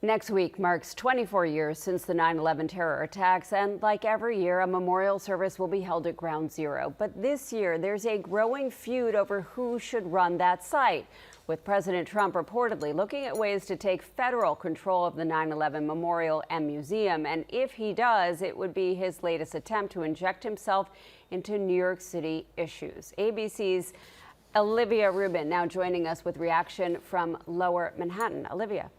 Next week marks 24 years since the 9/11 terror attacks, and like every year, a memorial service will be held at Ground Zero. But this year, there's a growing feud over who should run that site, with President Trump reportedly looking at ways to take federal control of the 9/11 memorial and museum. And if he does, it would be his latest attempt to inject himself into New York City issues. ABC's Olivia Rubin now joining us with reaction from Lower Manhattan. Olivia.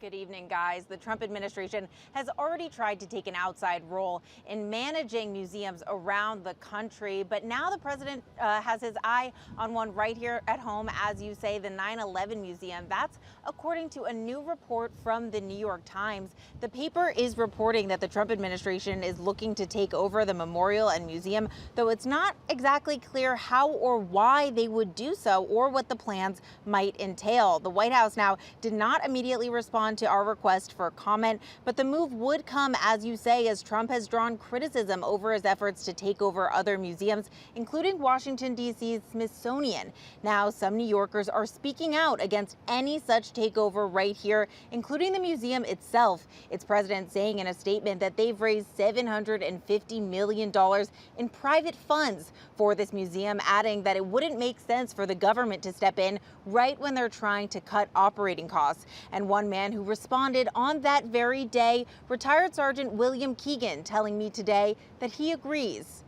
Good evening, guys. The Trump administration has already tried to take an outside role in managing museums around the country. But now the president has his eye on one right here at home, as you say, the 9/11 Museum. That's according to a new report from the New York Times. The paper is reporting that the Trump administration is looking to take over the memorial and museum, though it's not exactly clear how or why they would do so or what the plans might entail. The White House now did not immediately respond to our request for comment, but the move would come, as you say, as Trump has drawn criticism over his efforts to take over other museums, including Washington, D.C.'s Smithsonian. Now, some New Yorkers are speaking out against any such takeover right here, including the museum itself. Its president saying in a statement that they've raised $750 million in private funds for this museum, adding that it wouldn't make sense for the government to step in right when they're trying to cut operating costs. And one man who responded on that very day, retired Sergeant William Keegan, telling me today that he agrees.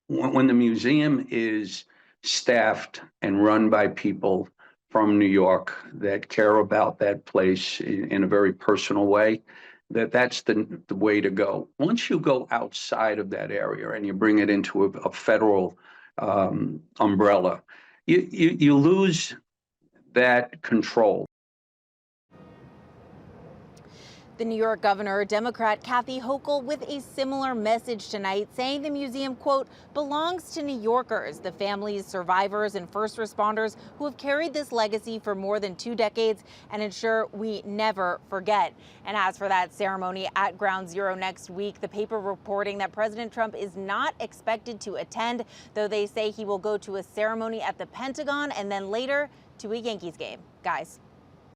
When the museum is staffed and run by people from New York that care about that place in a very personal way, that's the way to go. Once you go outside of that area and you bring it into a federal umbrella, you lose that control. The New York governor, Democrat Kathy Hochul, with a similar message tonight, saying the museum, quote, belongs to New Yorkers, the families, survivors, and first responders who have carried this legacy for more than 2 decades and ensure we never forget. And as for that ceremony at Ground Zero next week, the paper reporting that President Trump is not expected to attend, though they say he will go to a ceremony at the Pentagon and then later to a Yankees game. Guys.